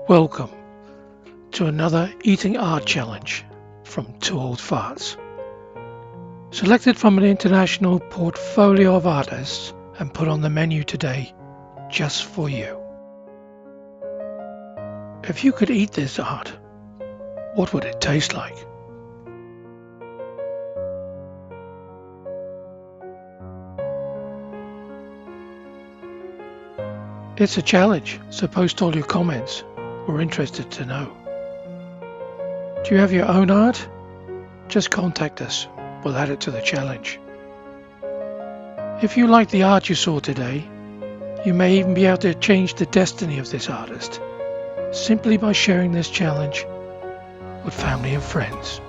Welcome to another Eating Art Challenge from Two Old Farts, selected from an international portfolio of artists and put on the menu today just for you. If you could eat this art, what would it taste like? It's a challenge, so post all your comments. We're interested to know. Do you have your own art? Just contact us. We'll add it to the challenge. If you like the art you saw today, you may even be able to change the destiny of this artist simply by sharing this challenge with family and friends.